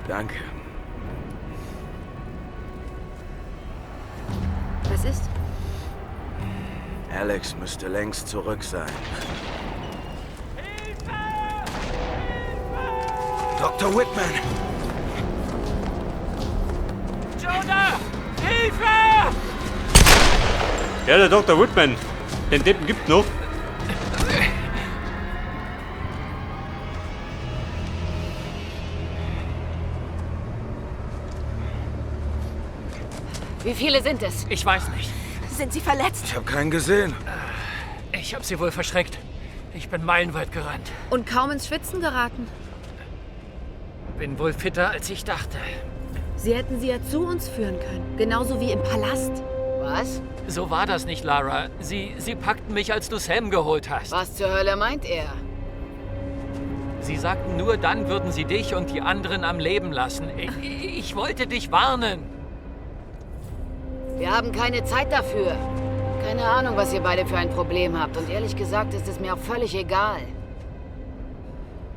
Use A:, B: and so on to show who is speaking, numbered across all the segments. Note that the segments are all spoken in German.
A: Danke.
B: Was ist?
A: Alex müsste längst zurück sein.
C: Hilfe!
A: Dr. Whitman!
C: Jonah! Hilfe!
D: Ja, der Dr. Whitman. Den Deppen gibt noch.
B: Wie viele sind es?
C: Ich weiß nicht.
B: Sind sie verletzt?
A: Ich habe keinen gesehen.
C: Ich habe sie wohl verschreckt. Ich bin meilenweit gerannt.
B: Und kaum ins Schwitzen geraten?
C: Bin wohl fitter, als ich dachte.
B: Sie hätten sie ja zu uns führen können. Genauso wie im Palast. Was?
C: So war das nicht, Lara. Sie packten mich, als du Sam geholt hast.
B: Was zur Hölle meint er?
C: Sie sagten, nur dann würden sie dich und die anderen am Leben lassen. Ich wollte dich warnen.
E: Wir haben keine Zeit dafür. Keine Ahnung, was ihr beide für ein Problem habt. Und ehrlich gesagt ist es mir auch völlig egal.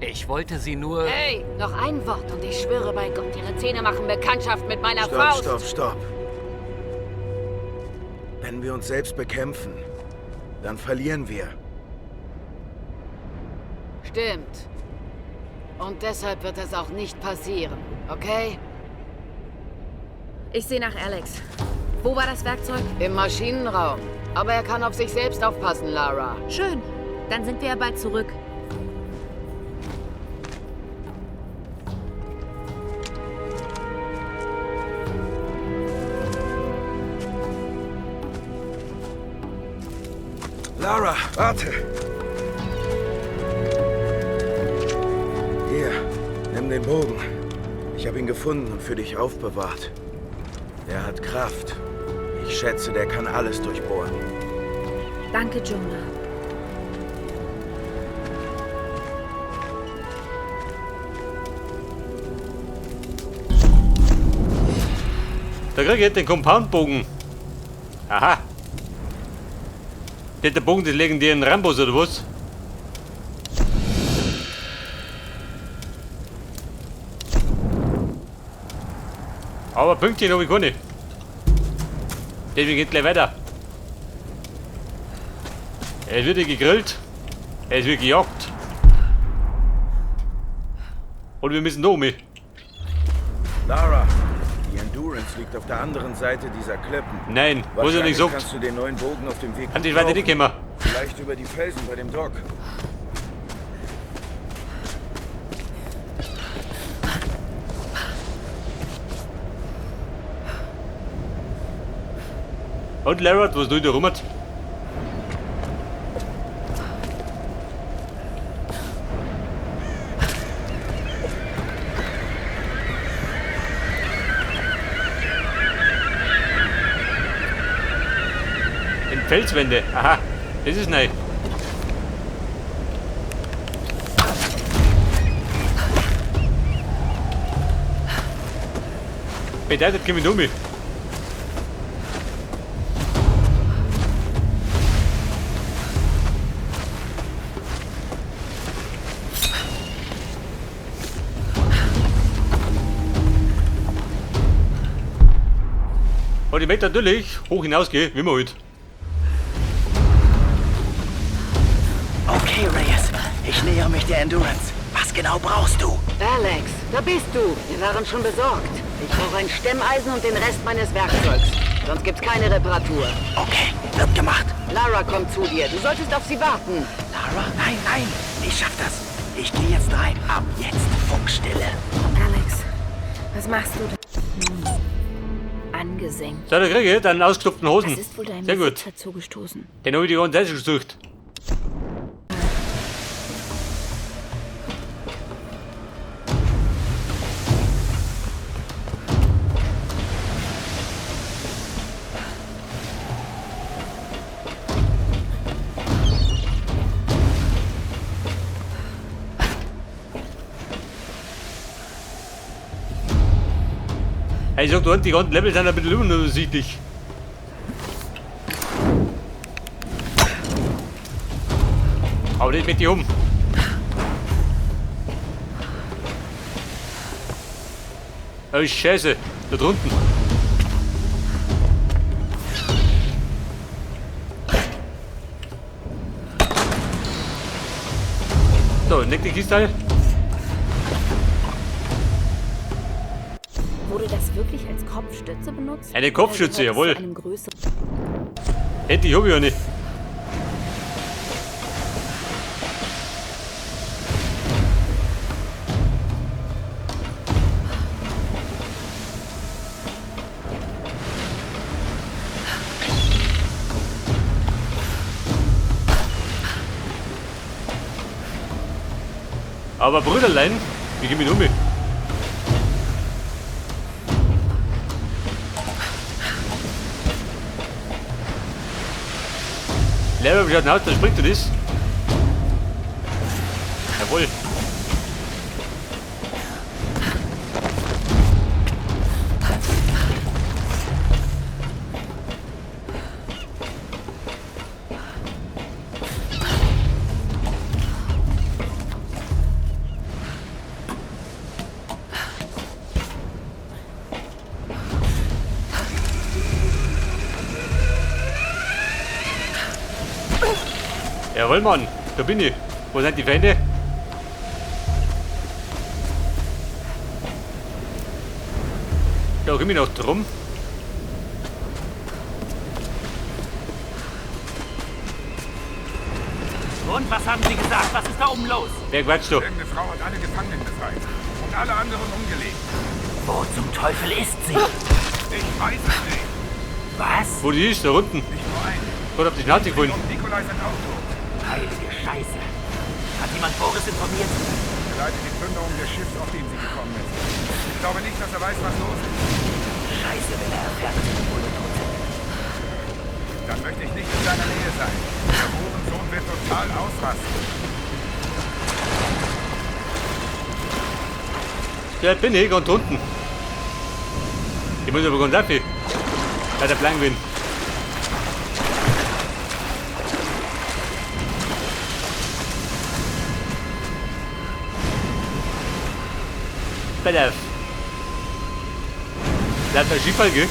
C: Ich wollte sie nur...
E: Hey, noch ein Wort und ich schwöre bei Gott, ihre Zähne machen Bekanntschaft mit meiner Faust.
A: Stopp. Wenn wir uns selbst bekämpfen, dann verlieren wir.
E: Stimmt. Und deshalb wird es auch nicht passieren, okay?
B: Ich sehe nach Alex. Wo war das Werkzeug?
E: Im Maschinenraum. Aber er kann auf sich selbst aufpassen, Lara.
B: Schön. Dann sind wir ja bald zurück.
A: Lara, warte! Hier, nimm den Bogen. Ich habe ihn gefunden und für dich aufbewahrt. Er hat Kraft. Ich schätze, der kann alles durchbohren.
B: Danke, Jonah.
D: Da krieg ich den Compound-Bogen. Aha. Der Bogen des legendären Rambos, oder was? Aber Pünktchen habe ich gar nicht. Deswegen geht gleich weiter. Es wird gegrillt. Es wird gejagt. Und wir müssen da um.
A: Lara, die Endurance liegt auf der anderen Seite dieser Klippen.
D: Nein, was er nicht sagt.
A: Kannst du den neuen Bogen auf dem Weg
D: Kann ich weiter nicht kommen.
A: Vielleicht über die Felsen bei dem Dock.
D: Und Lara, was du da rum? In Felswände. Aha, das ist neu. Bedeutet, komm ich um mich. Und ich möchte natürlich hoch hinausgehen, wie man halt.
F: Okay, Reyes. Ich nähere mich der Endurance. Was genau brauchst du?
E: Alex, da bist du. Wir waren schon besorgt. Ich brauche ein Stemmeisen und den Rest meines Werkzeugs. Sonst gibt's keine Reparatur.
F: Okay, wird gemacht.
E: Lara kommt zu dir. Du solltest auf sie warten.
F: Lara, nein. Ich schaff das. Ich gehe jetzt rein. Ab jetzt Funkstille.
B: Alex, was machst du da? Angesenkt.
D: So, da kriege ich dann ausgestopften Hosen.
B: Was ist wohl deinem
D: Sehr gut.
B: Besitzer zugestoßen?
D: Den habe ich die ganze Zeit schon gesucht. Hey, ich sag, dort, die ganzen Level sind ein bisschen unübersichtlich. Aber nicht mit die um. Oh, Scheiße. Da drunten. So, nick die Kiste.
B: Wurde das wirklich als Kopfstütze benutzt?
D: Eine Kopfstütze,
B: Oder gehört es
D: jawohl.
B: zu einem größeren-
D: Hätte ich, hab ich ja nicht. Aber Brüderlein, wie gehen wir um? Lehrer, wie schaut denn aus? Da springt du das? Jawohl. Jawohl, Mann. Da bin ich. Wo sind die Feinde? Da komme ich noch drum.
F: Und was haben Sie gesagt? Was ist da oben los?
D: Wer quatscht du?
G: Irgendeine Frau hat alle Gefangenen befreit und alle anderen umgelegt.
F: Wo zum Teufel ist sie?
G: Ich weiß es nicht.
F: Was?
D: Wo die ist? Da unten.
G: Nicht nur ein.
D: Gott, hab die Schnauze gefunden.
G: Und Nikolai sind auch tot.
F: Heilige Scheiße. Hat jemand Boris informiert?
G: Er leitet die Plünderung des Schiffs, auf dem sie gekommen ist. Ich glaube nicht, dass er weiß, was los ist.
F: Scheiße, wenn er erfährt, dass die Bullen tot sind.
G: Dann möchte ich nicht in seiner Nähe sein. Der Hurensohn wird total ausrasten.
D: Ja, bin ich ganz unten. Ich muss aber ganz ab. Da der Plan gewinnen. Pass auf. Lass mal Skifall gehen.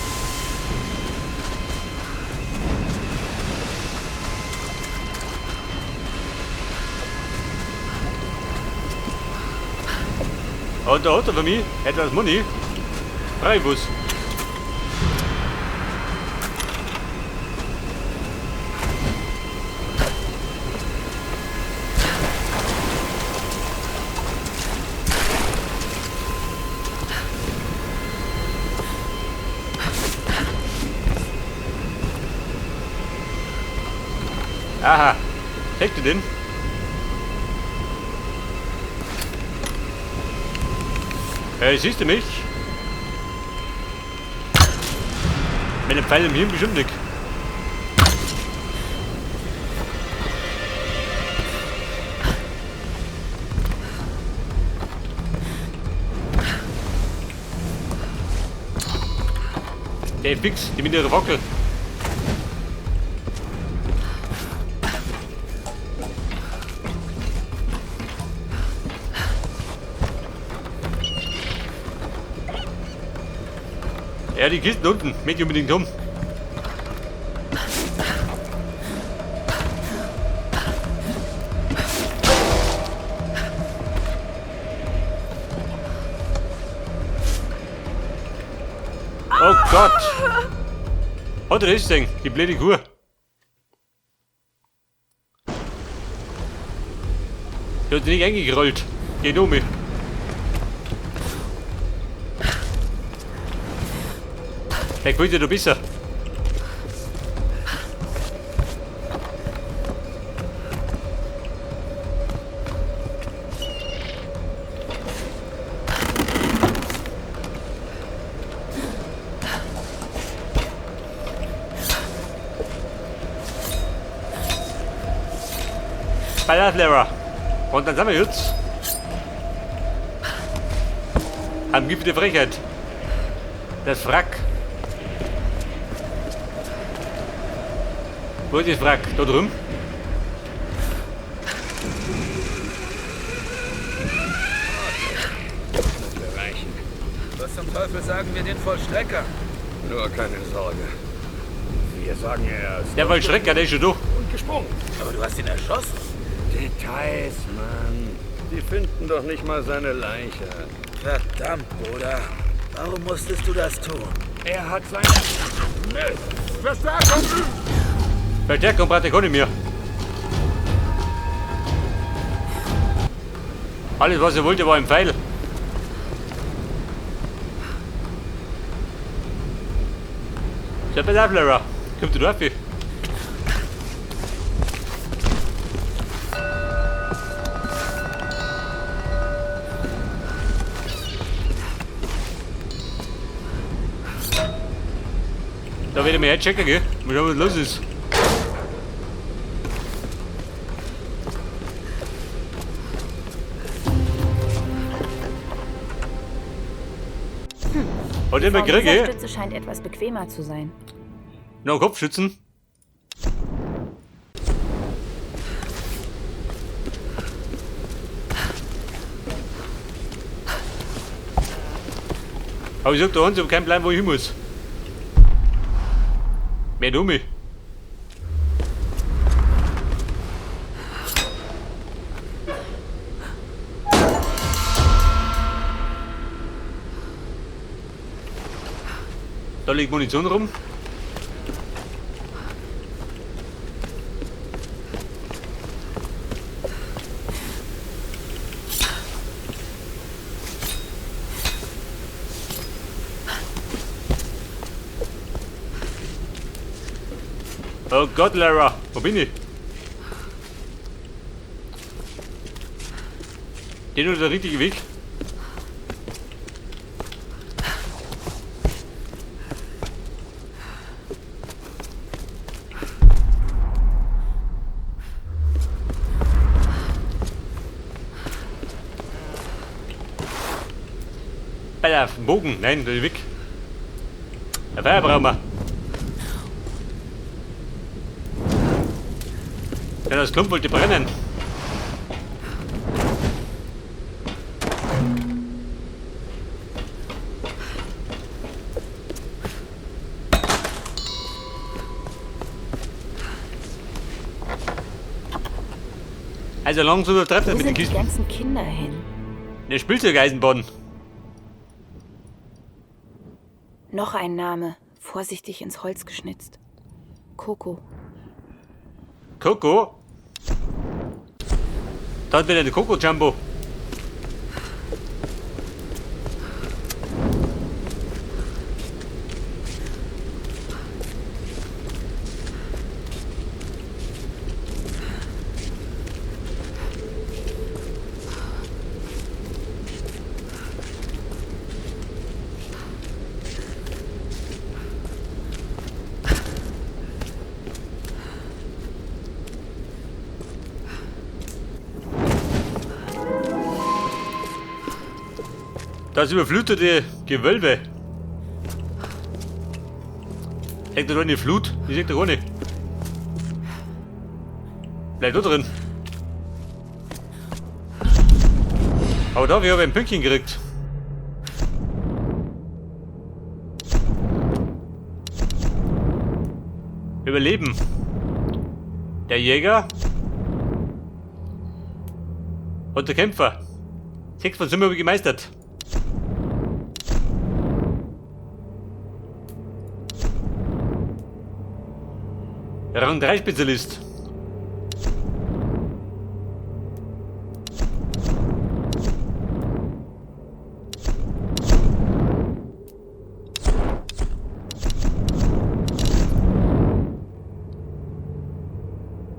D: Und da hat er für mich etwas Money. Freibus. Aha. Hecht du den? Siehst du mich? Mit dem Pfeil im Hirn bestimmt nicht. Der ist fix, die mittlere Wockel. Ja, die Kisten unten, mit unbedingt um. Oh Gott! Hat er das Ding? Die blöde Kuh. Die hat nicht eingerollt. Geht um mich. Hey, wollt ihr da besser? Ballerlehrer. Und dann sind wir jetzt am Gipfel der Frechheit. Das Wrack. Wo ist das Wrack? Da drüben?
A: Was
G: zum Teufel sagen wir den Vollstrecker?
H: Nur keine Sorge. Wir sagen, er ist
D: Der Vollstrecker, der ist schon durch.
H: und gesprungen.
A: Aber du hast ihn erschossen.
H: Details, Mann. Die finden doch nicht mal seine Leiche.
A: Verdammt, Bruder. Warum musstest du das tun?
H: Er hat seine... Mist! Verstärkung!
D: Verstärkung braucht er gar nicht mehr. Alles, was er wollte, war ein Pfeil. So, pass auf, Lara. Kommt du drauf? Da werden wir jetzt checken, gell? Mal schauen, was los ist. Und immer
I: Von dieser
D: kriege
I: Stütze scheint etwas bequemer zu sein.
D: noch Kopfschützen. Aber ich sag da Hans, ich hab keinen Plan, wo ich hin muss. Mehr dumme. Da liegt Munition rum. Oh Gott, Lara, wo bin ich? Den oder der richtige Weg? Auf den Bogen, nein, der ist weg. Der Feuer brauchen wir. Ja, das Klump wollte brennen. Also langsam der Treppe
I: Wo
D: mit den
I: sind die
D: Kisten.
I: ganzen Kinder hin?
D: Der Spielzeugeisenbahn.
I: Noch ein Name, vorsichtig ins Holz geschnitzt. Coco.
D: Coco? Da hat wieder eine Coco Jumbo. Das überflutete Gewölbe. Hängt da doch eine Flut? Die sieht da gar nicht. Bleib da drin. Aber da habe ich ein Pünktchen gekriegt. Überleben. Der Jäger. Und der Kämpfer. 6 von 7 habe ich gemeistert. Rang 3 Spezialist.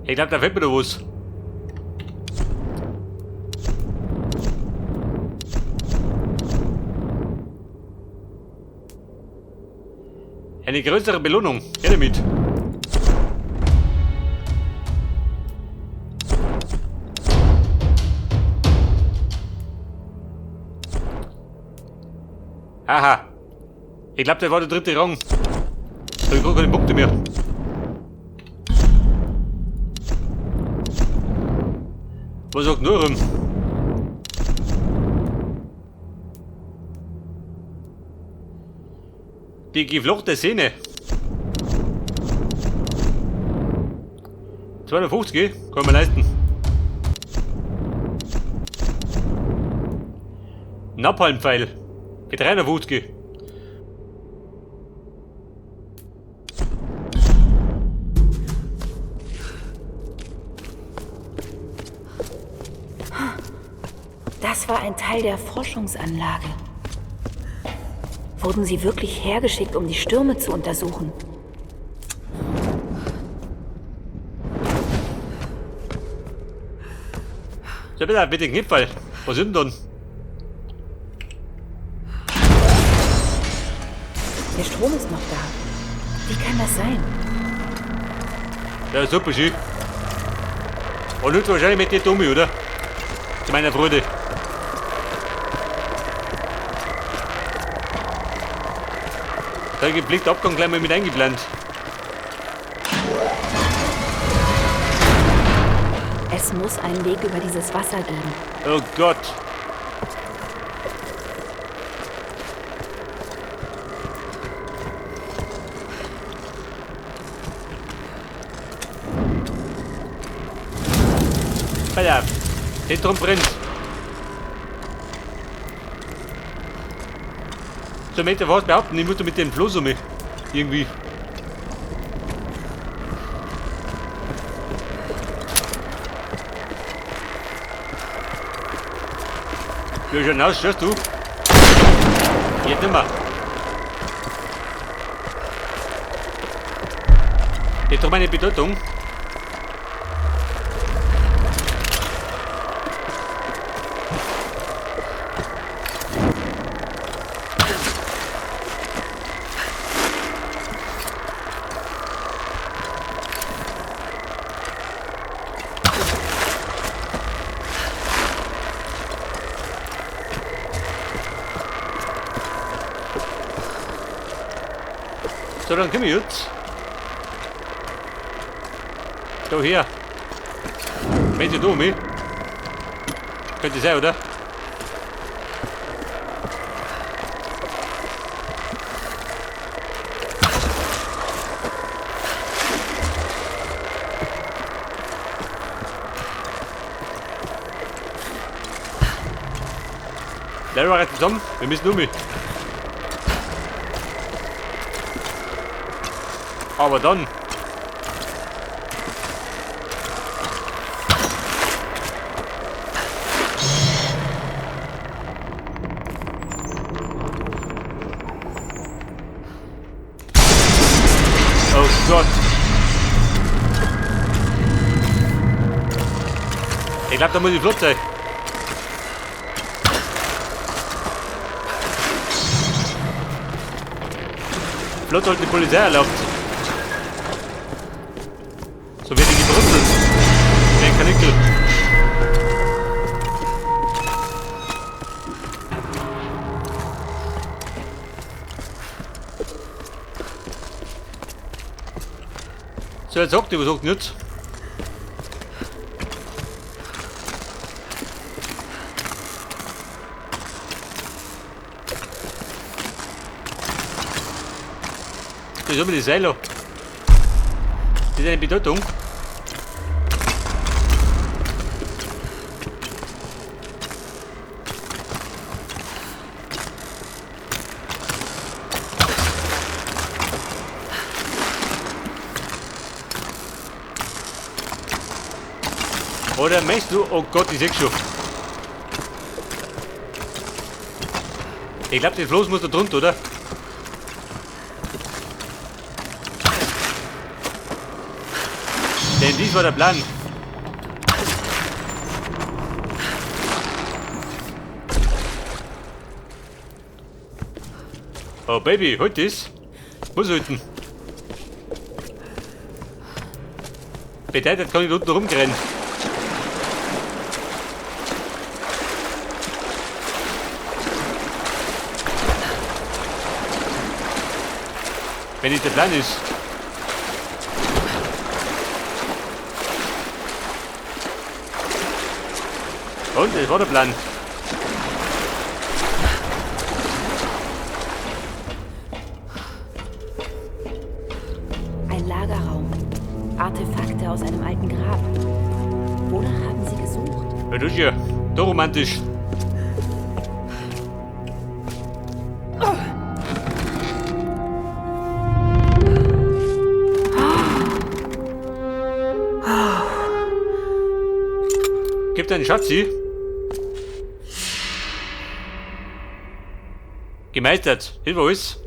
D: Ich glaube, da fällt mir da was. Eine größere Belohnung. Geh damit. Aha. Ich glaube, der war der 3. Rang. Da hab ich gar keine Punkte mehr. Was sagt Nurem? Die geflochtene Sehne. 250, kann man leisten. Napalmpfeil. Für 350.
I: Das war ein Teil der Forschungsanlage. Wurden sie wirklich hergeschickt, um die Stürme zu untersuchen?
D: So, bitte, bitte, Knipfall. Was sind denn?
I: Der Strom ist noch da. Wie kann das sein?
D: Ja, super schön. Und jetzt wahrscheinlich mit dir Tommy, oder? Zu meiner Freude. Da habe ich den Abgang gleich mal mit eingeplant.
I: Es muss einen Weg über dieses Wasser geben.
D: Oh Gott. Alter, Zentrum brennt. So Meter was behaupten, ich muss da mit dem Floß um mich. Irgendwie. Wie schaut aus, schaust du? Jetzt nicht mehr. Das ist doch meine Bedeutung. So, dann komm ich jetzt. Da her. Wenn Sie da mich. Könnte sein, oder? Leider war zusammen. Wir müssen um mich. Aber dann. Oh Gott. Ich glaube, da muss ich flott sein. Flott hat die Polizei erlaubt. So werde ich gebrüsselt. Ein Kanickel. So, jetzt sagt ihr, was sagt ihr jetzt? Das ist aber die Seile. Das ist eine Bedeutung. Oder meinst du, oh Gott, ich seh's schon. Ich glaube, das Floß muss da drunter, oder? Denn dies war der Plan. Oh Baby, halt das. Muss halten. Bedeutet, kann ich da unten rumrennen. Wenn nicht der Plan ist. Und, das war der Plan.
I: Lagerraum. Artefakte aus einem alten Grab. Wonach haben Sie gesucht?
D: Ja, das ist ja doch romantisch. Gib deinen Schatzi. Gemeistert. Hilfe alles.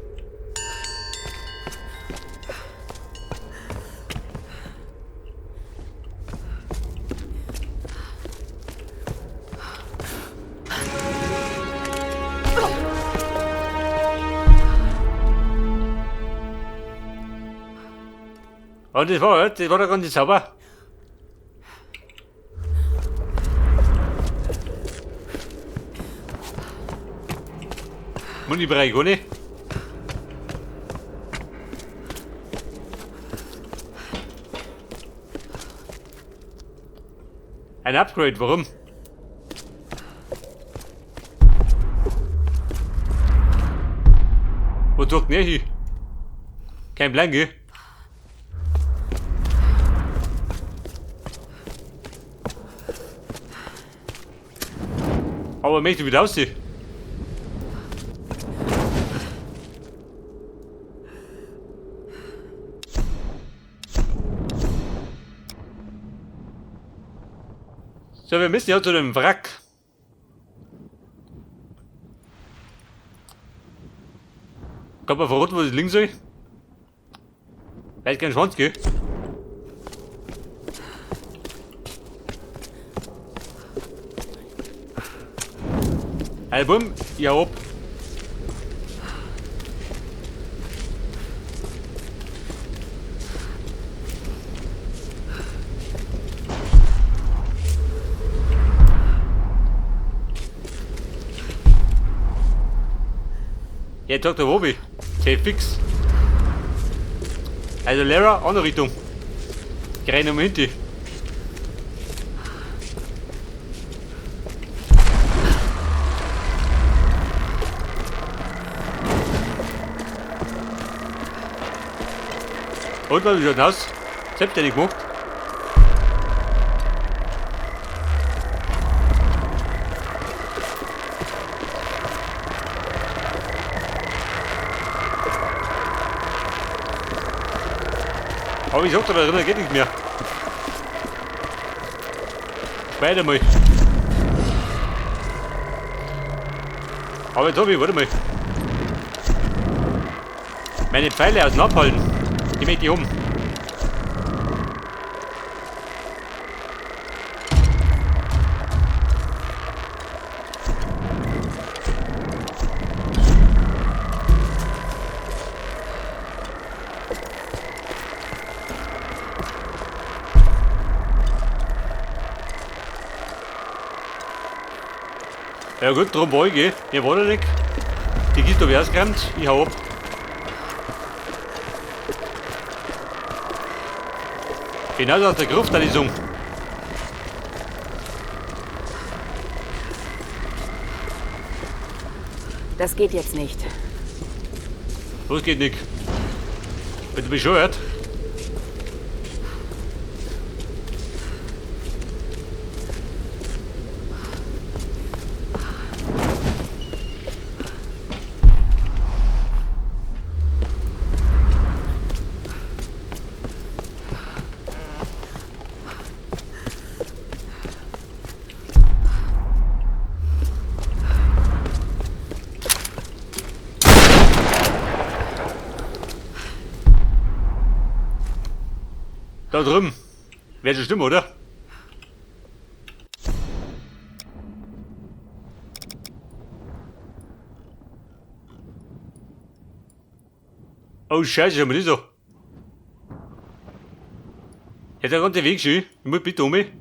D: Und das war doch ganz sauber. Muni-Bereich, ohne? Ein Upgrade, warum? Wo drückt der hin? Kein Plan, gell? Aber möchte wieder aussehen. So, wir müssen ja zu dem Wrack. Kommt mal verraten, wo das links soll? Vielleicht kein Schwanz, gell? Album, ja ob. Ja, Dr. Wobby. Sehr fix. Also Lara, andere Richtung. Ich rein um hinten. Und was schaut aus? Selbstständig gemacht. Aber ich sag dir, da drinnen geht nicht mehr. Weiter mal. Aber jetzt hab ich, warte mal. Meine Pfeile aus dem Abhalten. Die möchte ich um. Ja gut, drum war ich geh. Mir war der nicht. Die geht da wär's gerannt. Ich hau ab. Genau aus der Gruft, die Sung.
I: Das geht jetzt nicht.
D: Was geht nicht? Bin du bescheuert? Da drüben. Wäre schon stimmen, oder? Oh Scheiße, schau mal das so. Ja, der ganze Weg schön. Ich muss bitte um mich.